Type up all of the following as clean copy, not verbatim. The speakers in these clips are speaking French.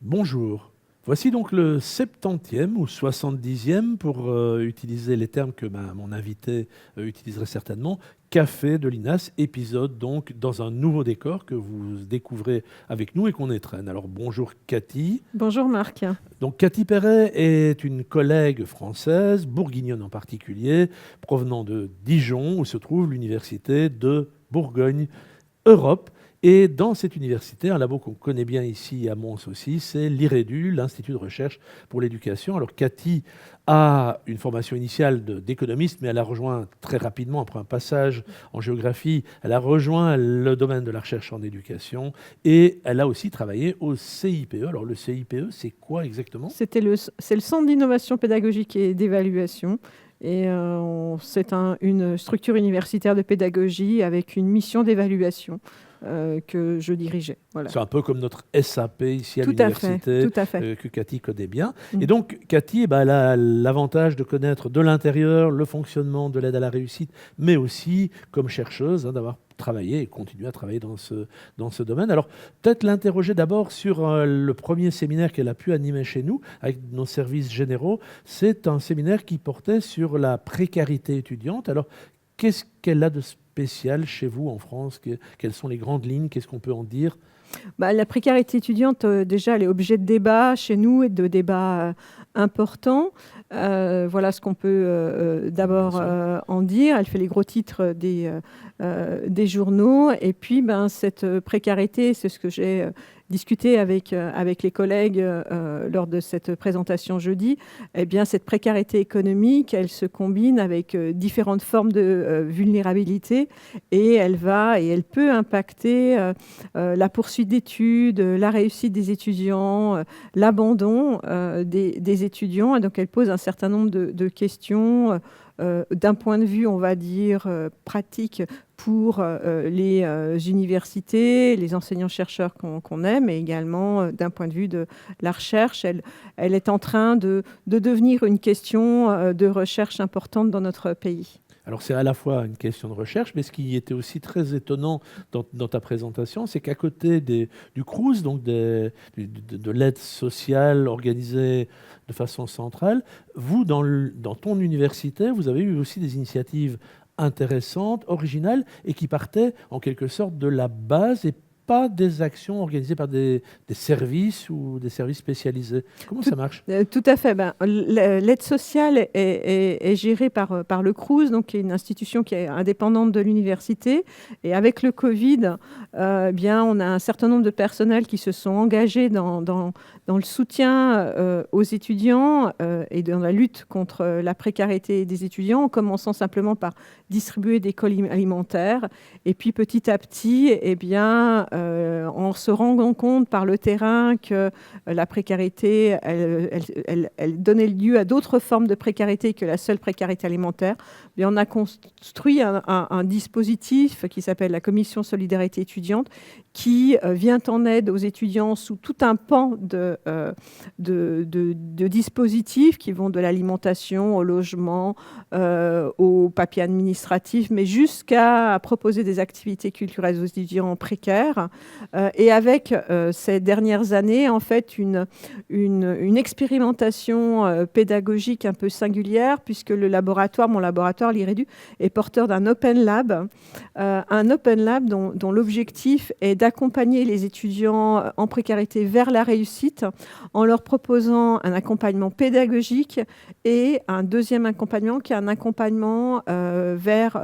Bonjour. Voici donc le 70e ou 70e, pour utiliser les termes que mon invité utiliserait certainement, Café de l'INAS, épisode donc dans un nouveau décor que vous découvrez avec nous et qu'on étrenne. Alors bonjour Cathy. Bonjour Marc. Donc Cathy Perret est une collègue française, bourguignonne en particulier, provenant de Dijon où se trouve l'université de Bourgogne-Europe. Et dans cette université, un labo qu'on connaît bien ici à Mons aussi, c'est l'IREDU, l'Institut de recherche pour l'éducation. Alors Cathy a une formation initiale d'économiste, mais elle a rejoint très rapidement, après un passage en géographie, elle a rejoint le domaine de la recherche en éducation et elle a aussi travaillé au CIPE. Alors le CIPE, c'est quoi exactement ? C'est le Centre d'innovation pédagogique et d'évaluation. Et c'est une structure universitaire de pédagogie avec une mission d'évaluation que je dirigeais. Voilà. C'est un peu comme notre SAP ici à Tout à fait, l'université, tout à fait. que Cathy connaît bien. Et donc, Cathy, elle a l'avantage de connaître de l'intérieur le fonctionnement de l'aide à la réussite, mais aussi, comme chercheuse, d'avoir travaillé et continuer à travailler dans ce domaine. Alors, peut-être l'interroger d'abord sur le premier séminaire qu'elle a pu animer chez nous, avec nos services généraux. C'est un séminaire qui portait sur la précarité étudiante. Alors, qu'est-ce qu'elle a de spécial chez vous en France ? Quelles sont les grandes lignes ? Qu'est-ce qu'on peut en dire ? La précarité étudiante, déjà, elle est objet de débat chez nous et de débats importants. Voilà ce qu'on peut d'abord en dire. Elle fait les gros titres des journaux. Et puis, cette précarité, c'est ce que j'ai discuté avec les collègues lors de cette présentation jeudi. Eh bien, cette précarité économique, elle se combine avec différentes formes de vulnérabilité et elle peut impacter la poursuite d'études, la réussite des étudiants, l'abandon des étudiants. Et donc, elle pose un certain nombre de questions d'un point de vue, on va dire, pratique pour les universités, les enseignants-chercheurs qu'on aime, mais également d'un point de vue de la recherche. Elle est en train de devenir une question de recherche importante dans notre pays. Alors c'est à la fois une question de recherche, mais ce qui était aussi très étonnant dans ta présentation, c'est qu'à côté du CROUS, donc de l'aide sociale organisée de façon centrale, vous, dans ton université, vous avez eu aussi des initiatives intéressantes, originales, et qui partaient en quelque sorte de la base et pas des actions organisées par des services ou des services spécialisés. Comment ça marche ? Tout à fait. L'aide sociale est gérée par le CROUS, donc qui est une institution qui est indépendante de l'université. Et avec le Covid, on a un certain nombre de personnels qui se sont engagés dans le soutien aux étudiants et dans la lutte contre la précarité des étudiants, en commençant simplement par distribuer des colis alimentaires. Et puis petit à petit, en se rendant compte par le terrain que la précarité, elle donnait lieu à d'autres formes de précarité que la seule précarité alimentaire, on a construit un dispositif qui s'appelle la Commission Solidarité étudiante, qui vient en aide aux étudiants sous tout un pan de dispositifs qui vont de l'alimentation au logement, aux papiers administratifs, mais jusqu'à proposer des activités culturelles aux étudiants précaires. Et avec ces dernières années, en fait, une expérimentation pédagogique un peu singulière, puisque mon laboratoire, l'IREDU, est porteur d'un Open Lab, dont l'objectif est d'accompagner les étudiants en précarité vers la réussite en leur proposant un accompagnement pédagogique et un deuxième accompagnement qui est un accompagnement vers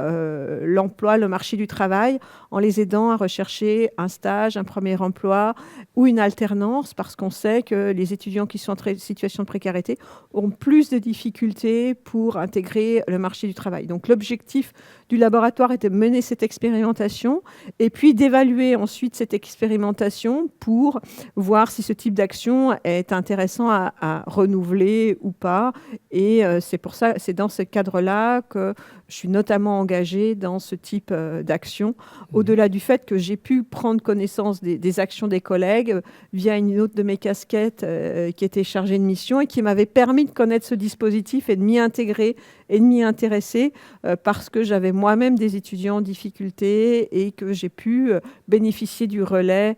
l'emploi, le marché du travail, en les aidant à rechercher un stage, un premier emploi ou une alternance, parce qu'on sait que les étudiants qui sont en situation de précarité ont plus de difficultés pour intégrer le marché du travail. Donc l'objectif du laboratoire est de mener cette expérimentation et puis d'évaluer ensuite cette expérimentation pour voir si ce type d'action est intéressant à renouveler ou pas. Et c'est dans ce cadre-là que je suis notamment engagée dans ce type d'action, au-delà du fait que j'ai pu prendre connaissance des actions des collègues via une autre de mes casquettes qui était chargée de mission et qui m'avait permis de connaître ce dispositif et de m'y intégrer et de m'y intéresser parce que j'avais moi-même des étudiants en difficulté et que j'ai pu bénéficier du relais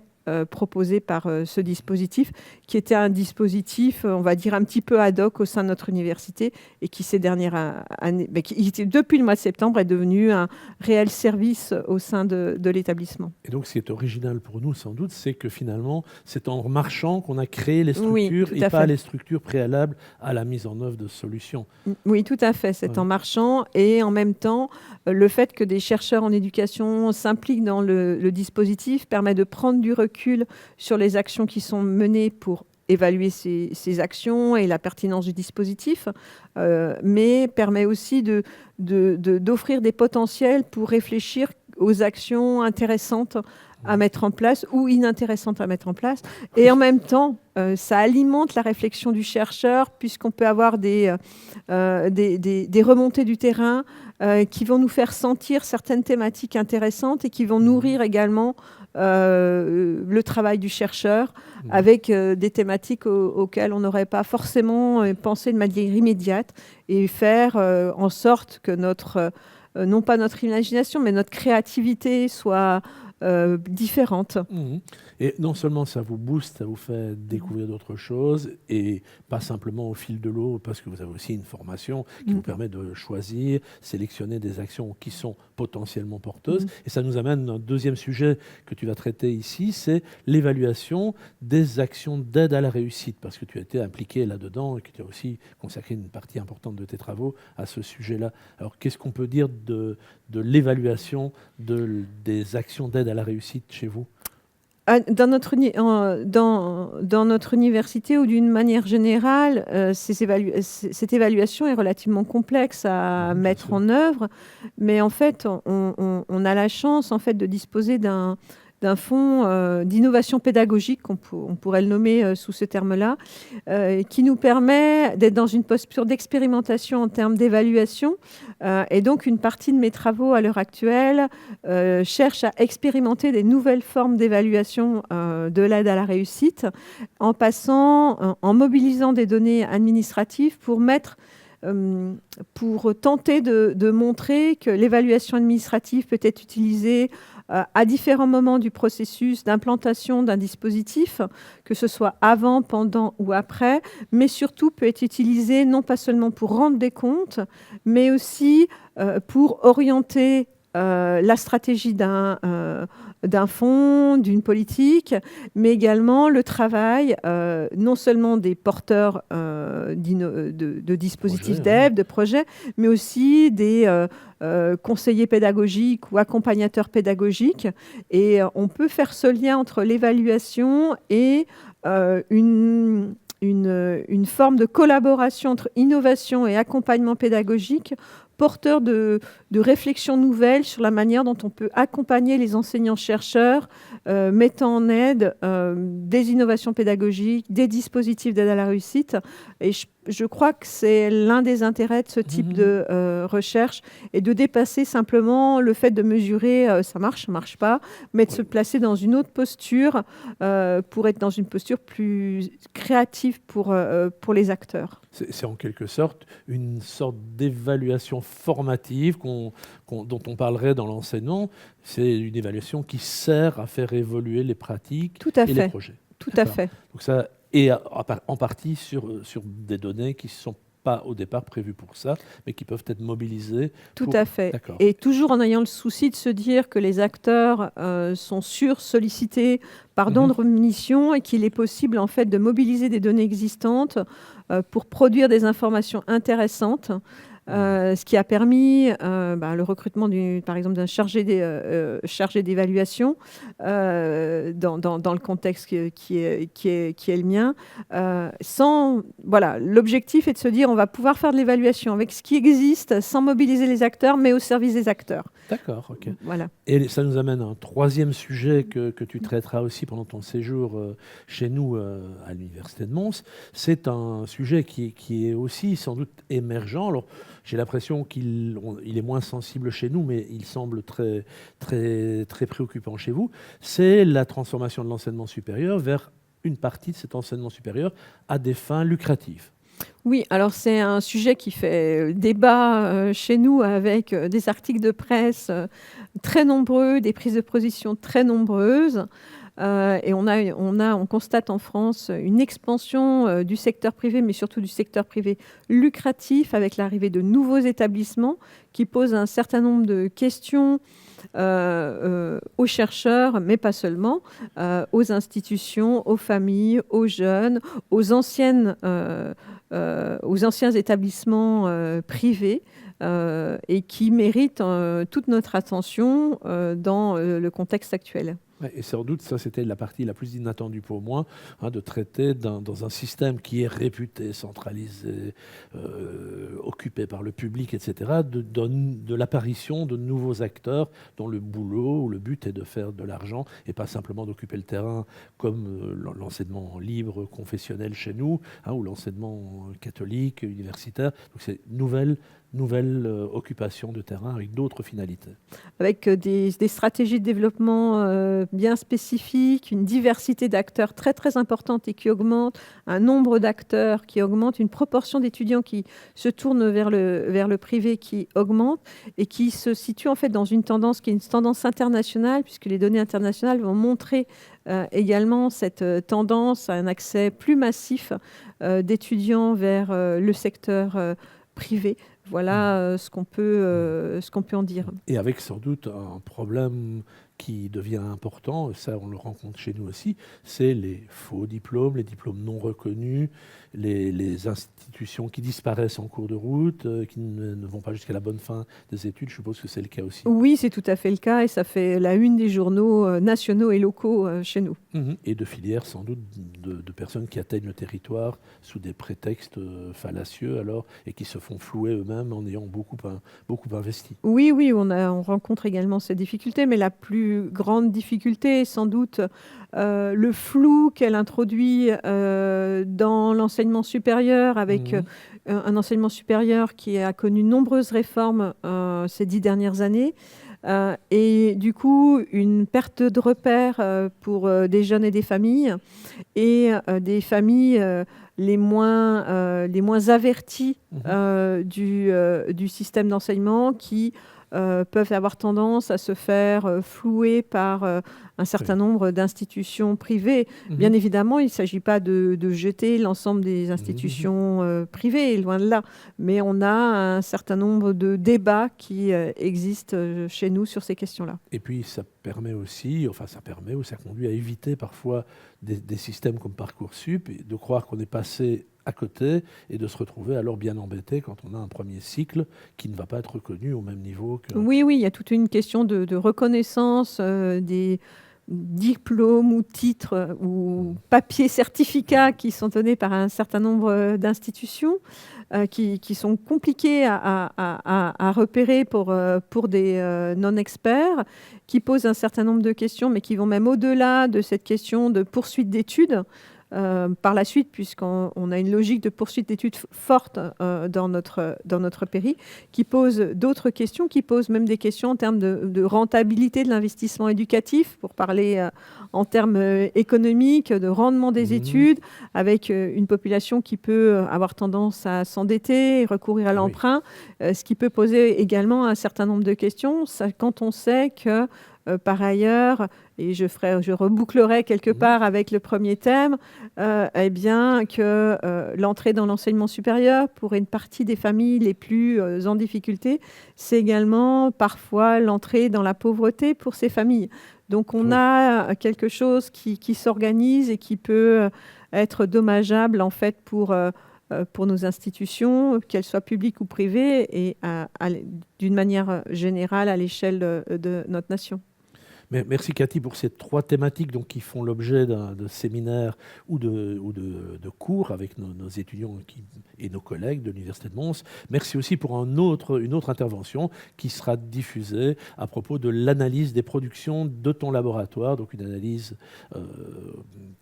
proposés par ce dispositif, qui était un dispositif, on va dire, un petit peu ad hoc au sein de notre université et qui, ces dernières années, depuis le mois de septembre, est devenu un réel service au sein de l'établissement. Et donc, ce qui est original pour nous, sans doute, c'est que finalement, c'est en marchant qu'on a créé les structures et pas les structures préalables à la mise en œuvre de solutions. Oui, tout à fait. C'est en marchant et en même temps, le fait que des chercheurs en éducation s'impliquent dans le dispositif permet de prendre du recul sur les actions qui sont menées pour évaluer ces actions et la pertinence du dispositif, mais permet aussi d'offrir des potentiels pour réfléchir aux actions intéressantes à mettre en place ou inintéressantes à mettre en place. Et en même temps, ça alimente la réflexion du chercheur puisqu'on peut avoir des remontées du terrain qui vont nous faire sentir certaines thématiques intéressantes et qui vont nourrir également le travail du chercheur avec des thématiques auxquelles on n'aurait pas forcément pensé de manière immédiate et faire en sorte que non pas notre imagination, mais notre créativité soit différente. Et non seulement ça vous booste, ça vous fait découvrir d'autres choses, et pas simplement au fil de l'eau, parce que vous avez aussi une formation qui vous permet de choisir, sélectionner des actions qui sont potentiellement porteuses. Et ça nous amène à un deuxième sujet que tu vas traiter ici, c'est l'évaluation des actions d'aide à la réussite, parce que tu as été impliqué là-dedans et que tu as aussi consacré une partie importante de tes travaux à ce sujet-là. Alors, qu'est-ce qu'on peut dire de l'évaluation des actions d'aide à la réussite chez vous ? Dans notre université ou d'une manière générale, cette évaluation est relativement complexe à mettre en œuvre, mais en fait, on a la chance en fait, de disposer d'un fonds d'innovation pédagogique, on pourrait le nommer sous ce terme-là, qui nous permet d'être dans une posture d'expérimentation en termes d'évaluation. Et donc, une partie de mes travaux à l'heure actuelle cherche à expérimenter des nouvelles formes d'évaluation de l'aide à la réussite en mobilisant des données administratives pour tenter de montrer que l'évaluation administrative peut être utilisée à différents moments du processus d'implantation d'un dispositif, que ce soit avant, pendant ou après, mais surtout peut être utilisée non pas seulement pour rendre des comptes, mais aussi pour orienter la stratégie d'un fonds, d'une politique, mais également le travail non seulement des porteurs de dispositifs d'aide, de projets, mais aussi des conseillers pédagogiques ou accompagnateurs pédagogiques. Et on peut faire ce lien entre l'évaluation et une forme de collaboration entre innovation et accompagnement pédagogique porteur de réflexions nouvelles sur la manière dont on peut accompagner les enseignants-chercheurs, mettant en aide des innovations pédagogiques, des dispositifs d'aide à la réussite. Et je crois que c'est l'un des intérêts de ce type de recherche, et de dépasser simplement le fait de mesurer ça marche pas, mais de se placer dans une autre posture pour être dans une posture plus créative pour les acteurs. C'est en quelque sorte une sorte d'évaluation formative dont on parlerait dans l'enseignement. C'est une évaluation qui sert à faire évoluer les pratiques les projets. Tout à fait. Donc ça, et en partie sur des données qui ne sont pas au départ prévues pour ça, mais qui peuvent être mobilisées. Tout à fait. Et toujours en ayant le souci de se dire que les acteurs sont sursollicités par d'autres missions et qu'il est possible en fait de mobiliser des données existantes pour produire des informations intéressantes. Ce qui a permis le recrutement par exemple d'un chargé d'évaluation dans le contexte qui est le mien. L'objectif est de se dire on va pouvoir faire de l'évaluation avec ce qui existe sans mobiliser les acteurs, mais au service des acteurs. D'accord, ok. Voilà. Et ça nous amène à un troisième sujet que tu traiteras aussi pendant ton séjour chez nous à l'Université de Mons. C'est un sujet qui est aussi sans doute émergent. Alors, j'ai l'impression qu'il est moins sensible chez nous, mais il semble très, très, très préoccupant chez vous. C'est la transformation de l'enseignement supérieur vers une partie de cet enseignement supérieur à des fins lucratives. Oui, alors c'est un sujet qui fait débat chez nous avec des articles de presse très nombreux, des prises de position très nombreuses. Et on constate en France une expansion du secteur privé, mais surtout du secteur privé lucratif, avec l'arrivée de nouveaux établissements qui posent un certain nombre de questions aux chercheurs, mais pas seulement, aux institutions, aux familles, aux jeunes, aux anciens établissements privés. Et qui méritent toute notre attention dans le contexte actuel. Ouais, et sans doute, ça, c'était la partie la plus inattendue pour moi, de traiter dans un système qui est réputé, centralisé, occupé par le public, etc., de l'apparition de nouveaux acteurs dont le boulot ou le but est de faire de l'argent et pas simplement d'occuper le terrain comme l'enseignement libre, confessionnel chez nous, ou l'enseignement catholique, universitaire. Donc c'est nouvelle occupation de terrain avec d'autres finalités. Avec des stratégies de développement bien spécifiques, une diversité d'acteurs très très importante et qui augmente, un nombre d'acteurs qui augmente, une proportion d'étudiants qui se tournent vers le privé qui augmente et qui se situe en fait dans une tendance qui est une tendance internationale, puisque les données internationales vont montrer également cette tendance à un accès plus massif d'étudiants vers le secteur privé. Voilà ce qu'on peut en dire. Et avec sans doute un problème qui devient important, ça on le rencontre chez nous aussi, c'est les faux diplômes, les diplômes non reconnus, les institutions qui disparaissent en cours de route, qui ne vont pas jusqu'à la bonne fin des études. Je suppose que c'est le cas aussi. Oui, c'est tout à fait le cas et ça fait la une des journaux nationaux et locaux chez nous. Et de filières sans doute de personnes qui atteignent le territoire sous des prétextes fallacieux alors, et qui se font flouer eux-mêmes en ayant beaucoup investi. Oui, on rencontre également ces difficultés, mais la plus grande difficulté est sans doute le flou qu'elle introduit dans l'enseignement supérieur, avec un enseignement supérieur qui a connu de nombreuses réformes ces 10 dernières années. Et du coup, une perte de repères pour des jeunes et des familles, et des familles les moins averties du système d'enseignement qui peuvent avoir tendance à se faire flouer par un certain nombre d'institutions privées. Bien évidemment, il ne s'agit pas de jeter l'ensemble des institutions privées, loin de là, mais on a un certain nombre de débats qui existent chez nous sur ces questions-là. Et puis ça permet aussi, ou ça conduit à éviter parfois des systèmes comme Parcoursup, et de croire qu'on est passé à côté et de se retrouver alors bien embêté quand on a un premier cycle qui ne va pas être reconnu au même niveau que... Oui, il y a toute une question de reconnaissance des diplômes ou titres ou papiers certificats qui sont donnés par un certain nombre d'institutions qui sont compliqués à repérer pour des non-experts, qui posent un certain nombre de questions, mais qui vont même au-delà de cette question de poursuite d'études. Par la suite, puisqu'on a une logique de poursuite d'études forte dans notre pays, qui pose d'autres questions, qui pose même des questions en termes de rentabilité de l'investissement éducatif, pour parler en termes économiques, de rendement des études, avec une population qui peut avoir tendance à s'endetter et recourir à l'emprunt, ce qui peut poser également un certain nombre de questions, quand on sait que par ailleurs, et je rebouclerai quelque part avec le premier thème, que l'entrée dans l'enseignement supérieur pour une partie des familles les plus en difficulté, c'est également parfois l'entrée dans la pauvreté pour ces familles. Donc on a quelque chose qui s'organise et qui peut être dommageable en fait pour nos institutions, qu'elles soient publiques ou privées, et d'une manière générale à l'échelle de notre nation. Merci Cathy pour ces 3 thématiques donc, qui font l'objet de séminaires ou de cours avec nos étudiants et nos collègues de l'Université de Mons. Merci aussi pour une autre intervention qui sera diffusée à propos de l'analyse des productions de ton laboratoire, donc une analyse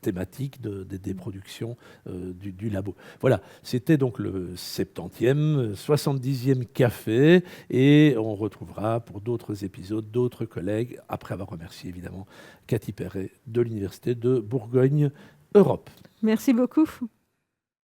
thématique des productions du labo. Voilà, c'était donc le 70e, 70e café, et on retrouvera pour d'autres épisodes d'autres collègues après avoir remercié évidemment Cathy Perret de l'Université de Bourgogne Europe. Merci beaucoup.